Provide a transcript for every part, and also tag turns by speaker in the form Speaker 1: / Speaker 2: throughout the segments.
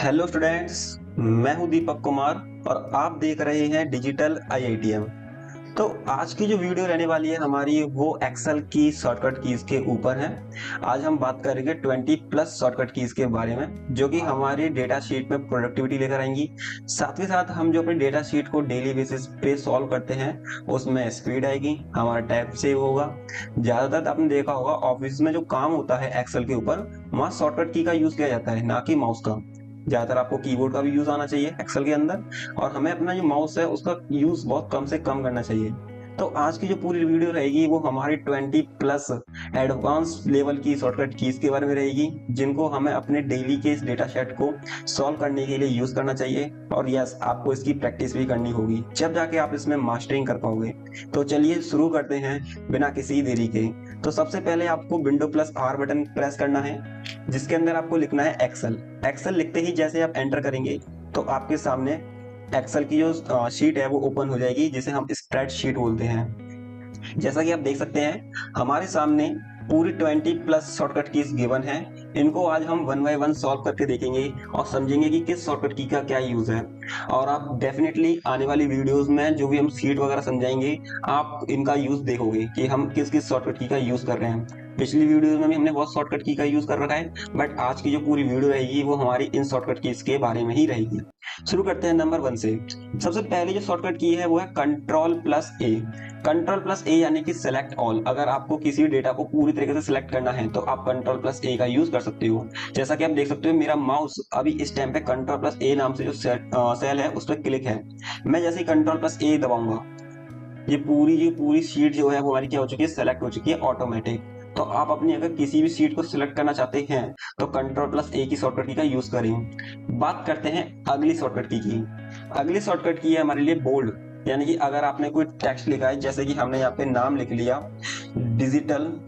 Speaker 1: Hello students. मैं हूं दीपक कुमार और आप देख रहे हैं डिजिटल आईआईटीएम। तो आज की जो वीडियो रहने वाली है हमारी वो एक्सेल की शॉर्टकट कीज के ऊपर है। आज हम बात करेंगे 20 प्लस शॉर्टकट कीज के बारे में जो कि हमारी डेटा शीट में प्रोडक्टिविटी लेकर आएंगी। साथ ही साथ हम जो अपने डेटा शीट को डेली बेसिस पे सॉल्व करते हैं उसमें स्पीड आएगी, हमारा टाइम सेव होगा। ज्यादातर आपने देखा होगा ऑफिस में जो काम होता है एक्सेल के ऊपर वहाँ शॉर्टकट की का यूज किया जाता है, ना कि माउस का। ज्यादातर आपको कीबोर्ड का भी यूज आना चाहिए एक्सेल के अंदर, और हमें अपना जो माउस है उसका यूज बहुत कम से कम करना चाहिए। तो आज की जो पूरी वीडियो रहेगी वो हमारी 20 प्लस एडवांस लेवल की शॉर्टकट कीज के बारे में रहेगी, जिनको हमें अपने डेली के इस डेटा सेट को सॉल्व करने के लिए यूज करना चाहिए। और यस, आपको इसकी प्रैक्टिस भी करनी होगी, जब जाके आप इसमें मास्टरिंग कर पाओगे। तो चलिए शुरू करते हैं बिना किसी देरी के। तो सबसे पहले आपको window plus are button press करना है, जिसके अंदर आपको लिखना है एक्सेल। एक्सेल लिखते ही जैसे आप एंटर करेंगे तो आपके सामने एक्सेल की जो शीट है वो ओपन हो जाएगी, जिसे हम स्प्रेडशीट बोलते हैं। जैसा कि आप देख सकते हैं हमारे सामने पूरी 20 प्लस शॉर्टकट कीज गिवन है। इनको आज हम वन बाय वन सॉल्व करके देखेंगे और समझेंगे कि किस शॉर्टकट की का क्या यूज है। और आप डेफिनेटली आने वाली वीडियोस में जो भी हम शीट वगैरह समझाएंगे आप इनका यूज देखोगे कि हम किस किस शॉर्टकट की का यूज कर रहे हैं। पिछली वीडियो में भी हमने बहुत शॉर्टकट की का यूज कर रखा है, बट आज की जो पूरी वीडियो रहेगी वो हमारी इन शॉर्टकट कीज के बारे में ही रहेगी। शुरू करते हैं नंबर 1 से। सबसे पहले जो शॉर्टकट की है वो है कंट्रोल प्लस ए। कंट्रोल प्लस ए यानी कि सेलेक्ट ऑल। अगर आपको किसी डेटा को पूरी तरीके से सिलेक्ट करना है तो आप कंट्रोल प्लस ए का यूज कर सकते हो। जैसा कि आप देख सकते हो मेरा माउस अभी इस टाइम पे कंट्रोल प्लस ए नाम से जो सेल है उस पर क्लिक है। मैं जैसे ही कंट्रोल प्लस ए दबाऊंगा ये पूरी शीट जो है वो हमारी क्या हो चुकी है, सेलेक्ट हो चुकी है ऑटोमेटिक। तो आप अपनी अगर किसी भी शीट को सिलेक्ट करना चाहते हैं तो कंट्रोल प्लस ए की शॉर्टकट की का यूज करें। बात करते हैं अगली शॉर्टकट की। अगली शॉर्टकट की है हमारे लिए बोल्ड। यानी कि अगर आपने कोई टेक्स्ट लिखा है, जैसे कि हमने यहाँ पे नाम लिख लिया डिजिटल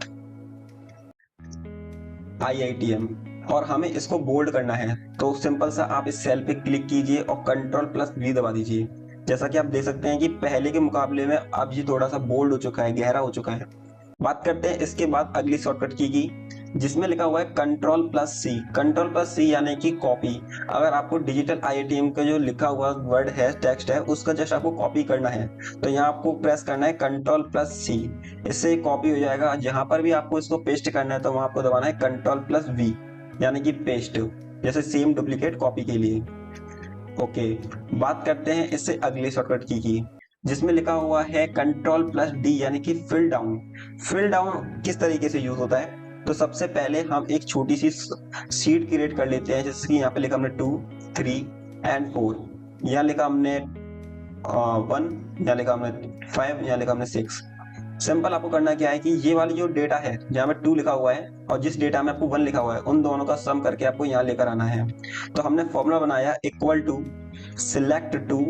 Speaker 1: आईआईटीएम, और हमें इसको बोल्ड करना है, तो सिंपल सा आप इस सेल पे क्लिक कीजिए और कंट्रोल प्लस वी दबा दीजिए। जैसा कि आप देख सकते हैं कि पहले के मुकाबले में अब ये थोड़ा सा बोल्ड हो चुका है, गहरा हो चुका है। बात करते हैं इसके बाद अगली शॉर्टकट की जिसमें लिखा हुआ है कंट्रोल प्लस सी। कंट्रोल प्लस सी यानी कि कॉपी। अगर आपको डिजिटल आईआईटीएम का जो लिखा हुआ वर्ड है, टेक्स्ट है, उसका जस्ट आपको कॉपी करना है तो यहाँ आपको प्रेस करना है कंट्रोल प्लस सी। इससे कॉपी हो जाएगा। जहां पर भी आपको इसको पेस्ट करना है तो वहां आपको दबाना है कंट्रोल प्लस वी, यानी कि पेस्ट, जैसे सेम डुप्लीकेट कॉपी के लिए। ओके, बात करते हैं इससे अगली शॉर्टकट की जिसमें लिखा हुआ है कंट्रोल प्लस डी यानी कि फिल डाउन। फिल डाउन किस तरीके से यूज होता है, तो सबसे पहले हम एक छोटी सी शीट क्रिएट कर लेते हैं, जैसे कि यहाँ पे लिखा हमने 2, 3 एंड 4। यहाँ लिखा हमने 1, यहाँ लिखा हमने 5, यहाँ लिखा हमने 6। सिंपल आपको करना क्या है कि ये वाली जो डेटा है जहाँ में 2 लिखा हुआ है और जिस डेटा में आपको 1 लिखा हुआ है उन दोनों का सम करके आपको यहाँ लेकर आना है। तो हमने फॉर्मूला बनाया equal to select 2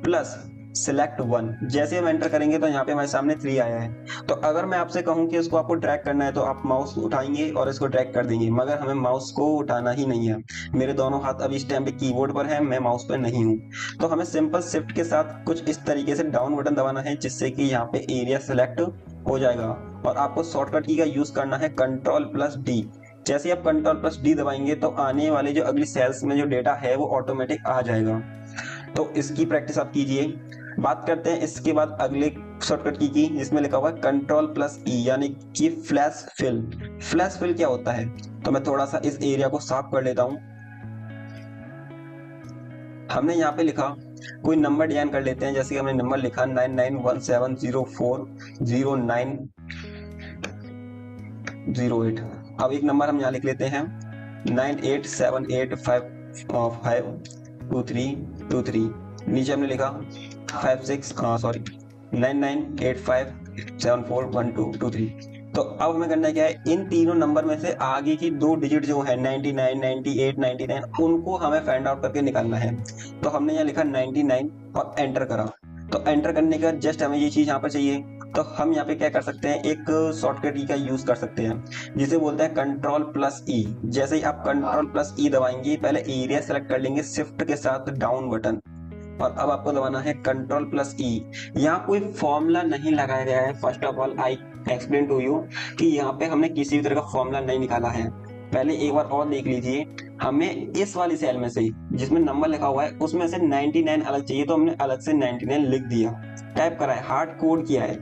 Speaker 1: plus select 1। जैसे हम एंटर करेंगे तो यहाँ पे हमारे सामने 3 आया है। तो अगर मैं आपसे कहूँ कि इसको आपको ड्रैग करना है तो आप माउस उठाएंगे और इसको ड्रैग कर देंगे, मगर हमें माउस को उठाना ही नहीं है। मेरे दोनों हाथ अभी इस टाइम पे कीबोर्ड पर है, मैं माउस पर नहीं हूँ। तो हमें सिंपल शिफ्ट के साथ कुछ इस तरीके से डाउन बटन दबाना है, जिससे कि यहाँ पे एरिया सेलेक्ट हो जाएगा। और आपको शॉर्टकट की का यूज करना है कंट्रोल प्लस डी। जैसे ही आप कंट्रोल प्लस डी दबाएंगे तो आने वाले जो अगली सेल्स में जो डेटा है वो ऑटोमेटिक आ जाएगा। तो इसकी प्रैक्टिस आप कीजिए। बात करते हैं इसके बाद अगले शॉर्टकट की जिसमें लिखा हुआ है कंट्रोल प्लस ई यानी कि फ्लैश फिल। फ्लैश फिल क्या होता है, तो मैं थोड़ा सा इस एरिया को साफ कर लेता हूं। हमने यहाँ पे लिखा कोई नंबर डिजाइन कर लेते हैं, जैसे कि हमने नंबर लिखा 9917040908। अब एक नंबर हम यहाँ लिख लेते हैं 9878552323। नीचे हमने लिखा 9985741223। तो अब हमें करना क्या है, इन तीनों नंबर में से आगे की 2 डिजिट जो है 99, 98, 99 उनको हमें फाइंड आउट करके निकालना है। तो हमने यहाँ लिखा 99 और एंटर करा। तो एंटर करने के बाद जस्ट हमें ये चीज यहाँ पर चाहिए, तो हम यहाँ पे क्या कर सकते हैं, एक शॉर्टकट की का यूज कर सकते हैं जिसे बोलते हैं कंट्रोल प्लस ई। जैसे ही आप कंट्रोल प्लस ई दबाएंगे पहले एरिया सेलेक्ट कर लेंगे शिफ्ट के साथ डाउन बटन, और अब आपको दबाना है कंट्रोल प्लस ई। यहाँ कोई फॉर्मूला नहीं लगाया गया है। First of all I explain to you कि यहाँ पे हमने किसी भी तरह का फॉर्मूला नहीं निकाला है। पहले एक बार और देख लीजिए, हमें इस वाली सेल में से जिसमें नंबर लिखा हुआ है उसमें से 99 अलग चाहिए, तो हमने अलग से 99 लिख दिया, टाइप करा है, हार्ड कोड किया है।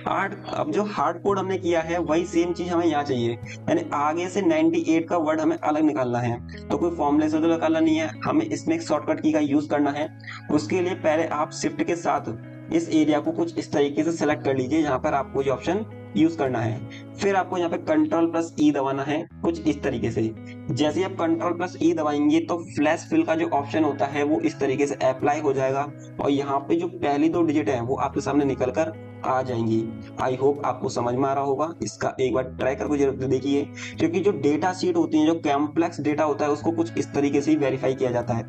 Speaker 1: अब जो हार्ड कोड हमने किया है वही सेम चीज हमें यहाँ चाहिए, यानी आगे से 98 का वर्ड हमें अलग निकालना है। तो कोई फॉर्मूले से तो निकालना नहीं है, हमें इसमें एक शॉर्टकट की का यूज करना है। उसके लिए पहले आप शिफ्ट के साथ इस एरिया को कुछ इस तरीके से सिलेक्ट कर लीजिए, जहां पर आपको ये ऑप्शन यूज करना है। फिर आपको यहाँ पे कंट्रोल+E दबाना है कुछ इस तरीके से। जैसे आप कंट्रोल+E दबाएंगे तो फ्लैश फिल का जो ऑप्शन होता है वो इस तरीके से अप्लाई हो जाएगा, और यहाँ पे जो पहली 2 डिजिट है वो आपके सामने निकल कर आ जाएंगी। आई होप आपको समझ में आ रहा होगा। इसका एक बार ट्राई करके जरूर देखिए, क्योंकि जो डेटा शीट होती है, जो कॉम्प्लेक्स डेटा होता है, उसको कुछ इस तरीके से वेरीफाई किया जाता है।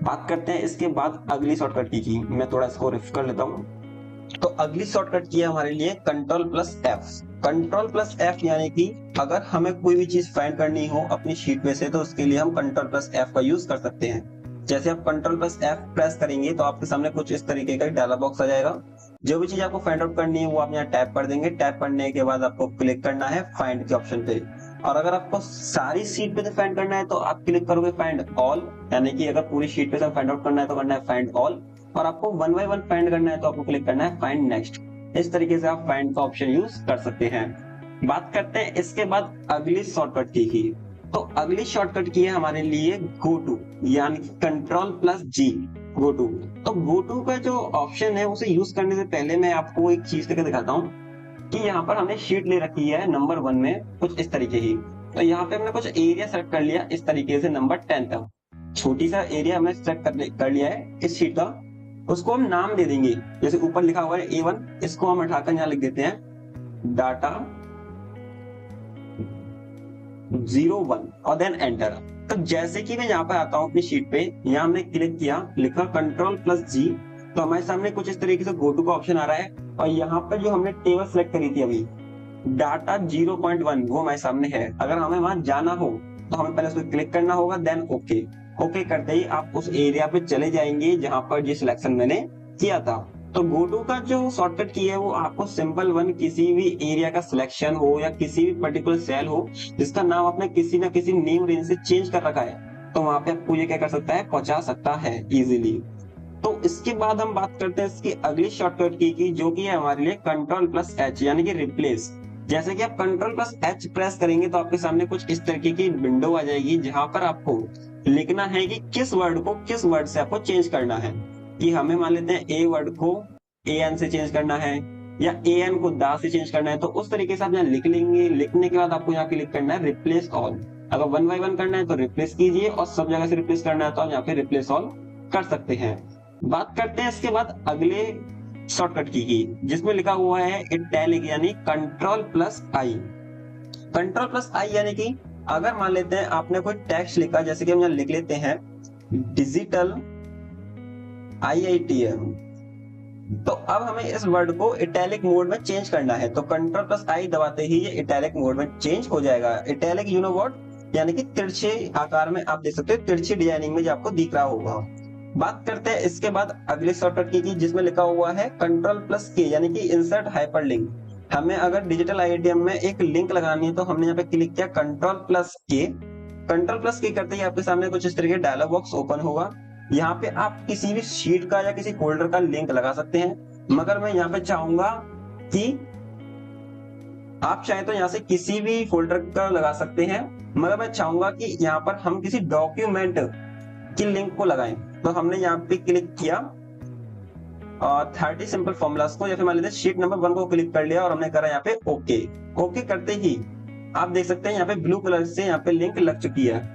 Speaker 1: बात करते हैं इसके बाद अगली शॉर्टकट की। मैं थोड़ा इसको रिफ कर लेता हूँ। तो अगली शॉर्टकट की है हमारे लिए कंट्रोल+F। कंट्रोल+F यानी कि अगर हमें कोई भी चीज फाइंड करनी हो अपनी शीट में से, तो उसके लिए हम कंट्रोल+F का यूज कर सकते हैं। जैसे आप कंट्रोल+F प्रेस करेंगे तो आपके सामने कुछ इस तरीके का डायलॉग बॉक्स आ जाएगा। जो भी चीज आपको फाइंड आउट करनी है वो आप यहाँ टैप कर देंगे। टैप करने के बाद आपको क्लिक करना है फाइंड के ऑप्शन पे, और अगर आपको सारी शीट पे से फाइंड करना है तो आप क्लिक करोगे फाइंड ऑल, यानी कि अगर पूरी शीट पे से फाइंड आउट करना है तो करना है फाइंड ऑल, और आपको 1 बाय 1 फाइंड करना है तो आपको क्लिक करना है फाइंड नेक्स्ट। इस तरीके से आप फाइंड का ऑप्शन यूज कर सकते हैं। बात करते हैं इसके बाद अगली शॉर्टकट की। तो अगली शॉर्टकट की है हमारे लिए गो टू, यानी कि कंट्रोल+G, गो टू। तो गो टू का जो ऑप्शन है उसे यूज करने से पहले मैं आपको एक चीज करके दिखाता हूँ कि यहाँ पर हमने शीट ले रखी है नंबर 1 में कुछ इस तरीके की। तो यहाँ पे हमने कुछ एरिया सेलेक्ट कर लिया इस तरीके से, नंबर 10 तक छोटी सा एरिया हमने सेलेक्ट कर लिया है इस शीट का। उसको हम नाम दे देंगे, जैसे ऊपर लिखा हुआ है A1, इसको हम हटाकर यहाँ लिख देते हैं डाटा 01 और देन एंटर। तो जैसे कि मैं यहाँ पे आता हूँ अपनी शीट पे, यहाँ हमने क्लिक किया, लिखा कंट्रोल+G, तो हमारे सामने कुछ इस तरीके से गो टू का ऑप्शन आ रहा है। और यहाँ पर जो हमने टेबल सेलेक्ट करी थी अभी डाटा 0.1 वो हमारे सामने है। अगर हमें वहां जाना हो तो हमें पहले उसको क्लिक करना होगा, देन ओके। ओके करते ही आप उस एरिया पे चले जाएंगे जहां पर जिस सिलेक्शन मैंने किया था। तो गो टू का जो शॉर्टकट की है वो आपको सिंपल 1 किसी भी एरिया का सिलेक्शन हो या किसी भी पर्टिकुलर सेल हो जिसका नाम आपने किसी ना किसी नेम रेंज से चेंज कर रखा है, तो वहां पे आपको ये क्या कर सकता है, पहुंचा सकता है इजीली। तो इसके बाद हम बात करते हैं इसकी अगली शॉर्टकट की जो कि है हमारे लिए कंट्रोल+H, यानी कि रिप्लेस। जैसे कि आप कंट्रोल+H प्रेस करेंगे तो आपके सामने कुछ इस तरीके की विंडो आ जाएगी, जहां पर आपको लिखना है कि किस वर्ड को किस वर्ड से आपको चेंज करना है। कि हमें मान लेते हैं ए वर्ड को AN से चेंज करना है, या AN को दा से चेंज करना है, तो उस तरीके से आप यहाँ लिख लेंगे। लिखने के बाद आपको यहाँ क्लिक करना है रिप्लेस ऑल। अगर 1 बाय 1 करना है तो रिप्लेस कीजिए, और सब जगह से रिप्लेस करना है तो आप यहाँ पे रिप्लेस ऑल कर सकते हैं। बात करते हैं इसके बाद अगले शॉर्टकट की जिसमें लिखा हुआ है इटैलिक, यानी कंट्रोल+I। कंट्रोल+I यानी कि अगर मान लेते हैं आपने कोई टेक्स्ट लिखा, जैसे कि हम यहाँ लिख लेते हैं डिजिटल IITM, तो अब हमें इस वर्ड को इटैलिक मोड में चेंज करना है। तो कंट्रोल+I दबाते ही ये इटैलिक मोड में चेंज हो जाएगा। इटैलिक यू नो व्हाट, यानी कि तिरछे आकार में आप देख सकते हो, तिरछी डिजाइनिंग में जो आपको दिख रहा होगा। बात करते हैं इसके बाद अगले शॉर्टकट की जिसमें लिखा हुआ है कंट्रोल+K, यानी कि इंसर्ट हाइपरलिंक। हमें अगर डिजिटल IITM में एक लिंक लगानी है तो हमने यहाँ पे क्लिक किया कंट्रोल+K। कंट्रोल+K करते ही आपके सामने कुछ इस तरीके डायलॉग बॉक्स ओपन होगा। यहाँ पे आप किसी भी शीट का या किसी फोल्डर का लिंक लगा सकते हैं, मगर मैं यहाँ पे चाहूंगा कि आप चाहे तो यहाँ से किसी भी फोल्डर का लगा सकते हैं, मगर मैं चाहूंगा कि यहाँ पर हम किसी डॉक्यूमेंट की लिंक को लगाएं। तो हमने यहाँ पे क्लिक किया और 30 सिंपल फॉर्मूलाज को, या फिर मान लीजिए शीट नंबर 1 को क्लिक कर लिया और हमने करा यहाँ पे ओके। ओके करते ही आप देख सकते हैं यहाँ पे ब्लू कलर से यहाँ पे लिंक लग चुकी है।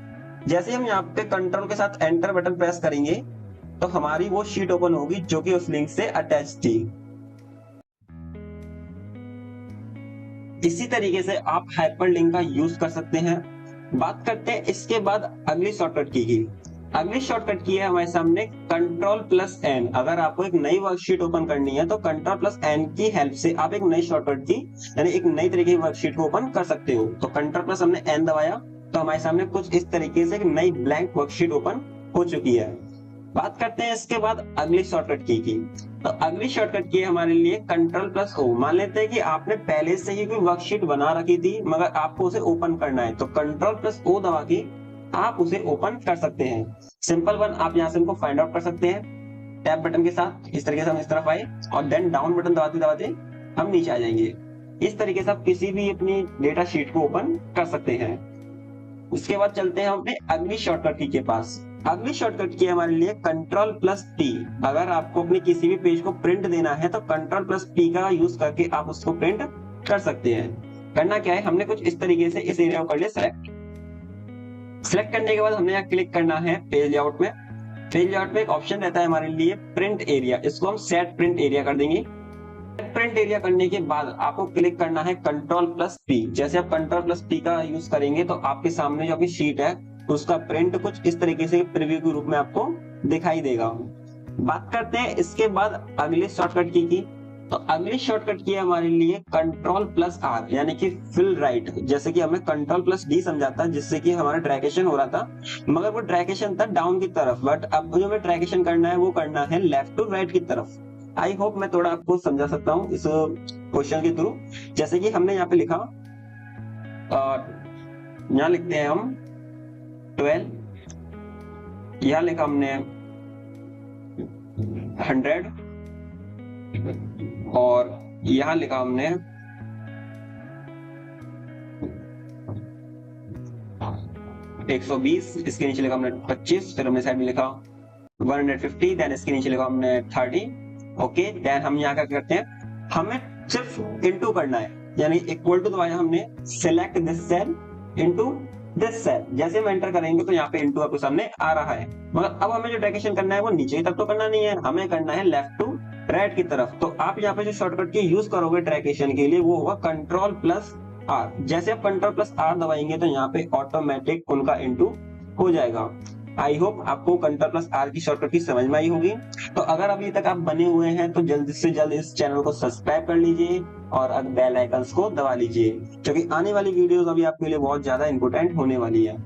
Speaker 1: जैसे हम यहाँ पे कंट्रोल के साथ एंटर बटन प्रेस करेंगे तो हमारी वो शीट ओपन होगी जो कि उस लिंक से अटैच थी। इसी तरीके से आप हाइपरलिंक का यूज कर सकते हैं। बात करते हैं इसके बाद अगली शॉर्टकट की। अगली शॉर्टकट की है हमारे सामने कंट्रोल+N। अगर आपको एक नई वर्कशीट ओपन करनी है तो कंट्रोल+N की हेल्प से आप एक नई शॉर्टकट की, यानी एक नई तरीके की वर्कशीट को ओपन कर सकते हो। तो कंट्रोल+ हमने N दबाया तो हमारे सामने कुछ इस तरीके से एक नई ब्लैंक वर्कशीट ओपन हो चुकी है। बात करते हैं इसके बाद अगली शॉर्टकट की। तो अगली शॉर्टकट की है हमारे लिए कंट्रोल प्लस ओ। मान लेते हैं कि आपने पहले से ही कोई वर्कशीट बना रखी थी मगर आपको उसे ओपन करना है, तो कंट्रोल प्लस ओ दबा के आप उसे ओपन कर सकते हैं। सिंपल वन, आप यहाँ से इनको फाइंड आउट कर सकते हैं टैब बटन के साथ। इस तरीके से हम इस तरफ आए और देन डाउन बटन दबाते दबाते हम नीचे आ जाएंगे। इस तरीके से आप किसी भी अपनी डेटा शीट को ओपन कर सकते हैं। उसके बाद चलते हैं हम अपने अगली शॉर्टकट की के पास। अगली शॉर्टकट की हमारे लिए कंट्रोल प्लस टी। अगर आपको अपने किसी भी पेज को प्रिंट देना है तो कंट्रोल प्लस टी का यूज करके आप उसको प्रिंट कर सकते हैं। करना क्या है, हमने कुछ इस तरीके से इस एरिया को कर लिया सेलेक्ट। सेलेक्ट करने के बाद हमने यहाँ क्लिक करना है पेज लेआउट में। पेज लेआउट में एक ऑप्शन रहता है हमारे लिए प्रिंट एरिया, इसको हम सेट प्रिंट एरिया कर देंगे। प्रिंट एरिया करने के बाद आपको क्लिक करना है कंट्रोल प्लस पी। जैसे आप कंट्रोल प्लस पी का यूज करेंगे तो आपके सामने जो आपकी शीट है उसका प्रिंट कुछ इस तरीके से प्रीव्यू के रूप में आपको दिखाई देगा। बात करते हैं इसके बाद अगले शॉर्टकट की। तो अगली शॉर्टकट की है हमारे लिए कंट्रोल प्लस आर यानी कि फिल राइट। जैसे कि हमें कंट्रोल प्लस डी समझाता जिससे कि हमारा ट्रैकेशन हो रहा था, मगर वो ट्रैकेशन था डाउन की तरफ, बट अब जो हमें ट्रैकेशन करना है वो करना है लेफ्ट टू राइट की तरफ। आई होप मैं थोड़ा आपको समझा सकता हूँ इस क्वेश्चन के थ्रू। जैसे कि हमने यहाँ पे लिखा, यहाँ लिखते हैं हम 12, यहाँ लिखा हमने 100 और यहाँ लिखा हमने 120, इसके नीचे लिखा हमने 25, फिर हमने साइड में लिखा 150, देन इसके नीचे लिखा हमने 30। ओके, देन हम यहाँ क्या करते हैं, हमें सिर्फ इनटू करना है, यानी इक्वल टू दबाया हमने, select this cell into this cell. जैसे हम एंटर करेंगे तो यहाँ पे इनटू आपके सामने आ रहा है, मगर अब हमें जो ट्रैकेशन करना है वो नीचे की तरफ तो करना नहीं है, हमें करना है लेफ्ट टू राइट की तरफ। तो आप यहाँ पे जो शॉर्टकट की यूज करोगे ट्रैकेशन के लिए वो होगा कंट्रोल प्लस आर। जैसे आप कंट्रोल प्लस आर दबाएंगे तो यहाँ पे ऑटोमेटिक उनका इनटू हो जाएगा। आई होप आपको कंट्रोल प्लस आर की शॉर्टकट की समझ में आई होगी। तो अगर अभी तक आप बने हुए हैं तो जल्द से जल्द इस चैनल को सब्सक्राइब कर लीजिए और बेल आइकन्स को दबा लीजिए, क्योंकि आने वाली वीडियोस अभी आपके लिए बहुत ज्यादा इंपोर्टेंट होने वाली है।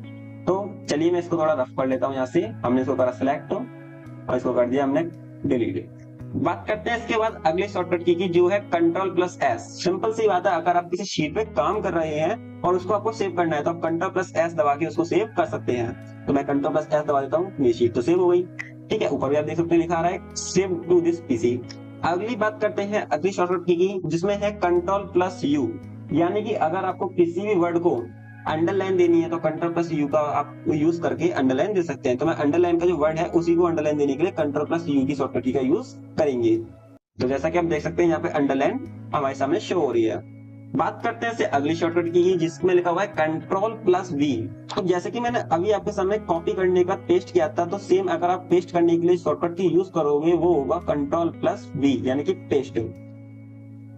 Speaker 1: तो चलिए मैं इसको थोड़ा रफ कर लेता हूँ। यहाँ से हमने इसको करा सिलेक्ट और इसको कर दिया हमने डिलीट। बात करते हैं इसके बाद अगले शॉर्टकट की जो है कंट्रोल प्लस एस। सिंपल सी बात है, अगर आप किसी शीट पे काम कर रहे हैं और उसको आपको सेव करना है तो आप कंट्रोल प्लस एस दबा के उसको सेव कर सकते हैं। तो मैं कंट्रोल प्लस एस दबा देता हूँ, ये शीट तो सेव हो गई। ठीक है, ऊपर भी आप देख सकते हैं लिखा आ रहा है सेव टू दिस पीसी। अगली बात करते हैं अगली शॉर्टकट की जिसमें है कंट्रोल प्लस यू। यानी कि अगर आपको किसी भी वर्ड को अंडरलाइन देनी है तो कंट्रोल प्लस यू का आप यूज करके अंडरलाइन दे सकते हैं। तो मैं अंडरलाइन का जो वर्ड है उसी को अंडरलाइन देने के लिए कंट्रोल प्लस यू की शॉर्टकट का यूज करेंगे। तो जैसा कि आप देख सकते हैं यहाँ पे अंडरलाइन हमारे सामने शो हो रही है। बात करते हैं अगली शॉर्टकट की जिसमें लिखा हुआ है कंट्रोल प्लस वी। तो जैसे कि मैंने अभी आपके सामने कॉपी करने का पेस्ट किया था, तो सेम अगर आप पेस्ट करने के लिए शॉर्टकट की यूज करोगे वो होगा कंट्रोल प्लस वी यानी कि पेस्ट।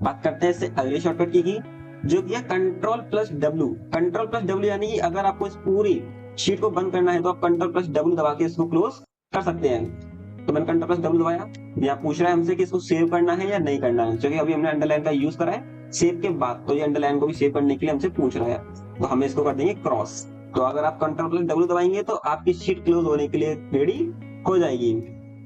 Speaker 1: बात करते हैं अगली शॉर्टकट की जो कि है control plus W. Control plus W यानी कि अगर आपको इस पूरी शीट को बंद करना है तो आप कंट्रोल प्लस डब्ल्यू दबा के इसको क्लोज कर सकते हैं। तो मैंने कंट्रोल प्लस डब्ल्यू दबाया, यहाँ पूछ रहा है हमसे कि इसको सेव करना है या नहीं करना है, क्योंकि अभी हमने अंडरलाइन का यूज करा है सेव के बाद, तो ये अंडरलाइन को भी सेव करने के लिए हमसे पूछ रहा है, तो हम इसको कर देंगे क्रॉस। तो अगर आप कंट्रोल प्लस डब्ल्यू दबाएंगे तो आपकी शीट क्लोज होने के लिए रेडी हो जाएगी।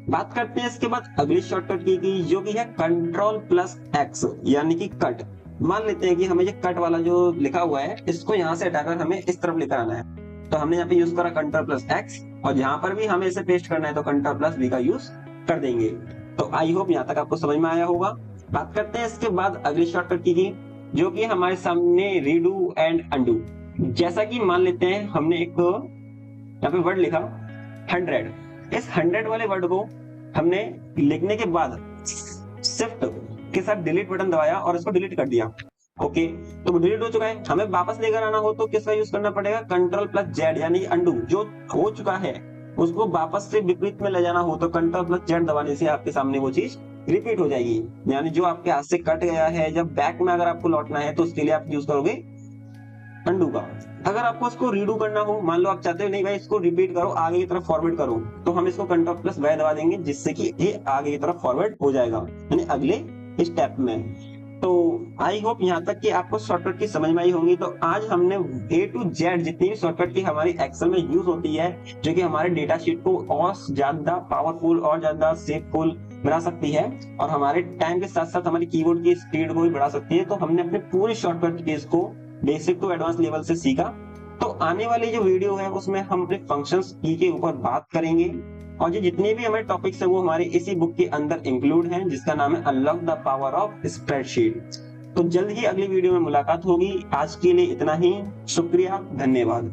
Speaker 1: बात करते हैं इसके बाद अगली शॉर्टकट की जो कि है कंट्रोल प्लस एक्स यानी कि कट। मान लेते हैं कि हमें ये कट वाला जो लिखा हुआ है इसको यहाँ से हटाकर हमें इस तरफ लेकर आना है, तो हमने यहाँ पे यूज करा कंट्रोल प्लस एक्स, और यहाँ पर भी हमें इसे पेस्ट करना है तो कंट्रोल प्लस वी का यूज कर देंगे। तो आई होप यहाँ तक आपको समझ में आया होगा। बात करते हैं इसके बाद अगली शॉर्टकट की जो कि हमारे सामने रीडू एंड अंडू। जैसा कि मान लेते हैं हमने एक यहाँ पे वर्ड लिखा 100, इस 100 वाले वर्ड को हमने लिखने के बाद शिफ्ट के साथ डिलीट बटन दबाया और इसको डिलीट कर दिया। ओके, तो डिलीट हो चुका है। हमें वापस लेकर आना हो तो किसका यूज करना पड़ेगा, कंट्रोल प्लस जेड यानी अंडू। जो हो चुका है उसको वापस से विपरीत में ले जाना हो तो कंट्रोल प्लस जेड दबाने से आपके सामने वो चीज रिपीट हो जाएगी। यानी जो आपके हाथ से कट गया है, जब बैक में अगर आपको लौटना है तो उसके लिए आप यूज करोगे अंडू का। अगर आपको इसको रीडू करना हो, मान लो आप चाहते हो नहीं भाई इसको रिपीट करो, आगे की तरफ फॉरवर्ड करो, तो हम इसको कंट्रोल प्लस वाई दबा देंगे जिससे कि ये आगे की तरफ फॉरवर्ड हो जाएगा यानी अगले स्टेप में। तो आई होप यहाँ तक कि आपको शॉर्टकट की समझ में आई होंगी। तो आज हमने A to Z जितनी भी शॉर्टकट की हमारी एक्सेल में यूज होती है, जो कि हमारे डेटा शीट को और ज्यादा पावरफुल और ज्यादा शेपफुल बना सकती है और हमारे टाइम के साथ साथ हमारी कीबोर्ड की स्पीड को भी बढ़ा सकती है। तो हमने अपने पूरी शॉर्टकट कीज को बेसिक टू एडवांस लेवल से सीखा। तो आने वाली जो वीडियो है उसमें हम अपने फंक्शंस की के ऊपर बात करेंगे और जो जितने भी हमारे टॉपिक्स है वो हमारे इसी बुक के अंदर इंक्लूड हैं, जिसका नाम है unlock the power of spreadsheet. तो जल्द ही अगली वीडियो में मुलाकात होगी। आज के लिए इतना ही। शुक्रिया, धन्यवाद।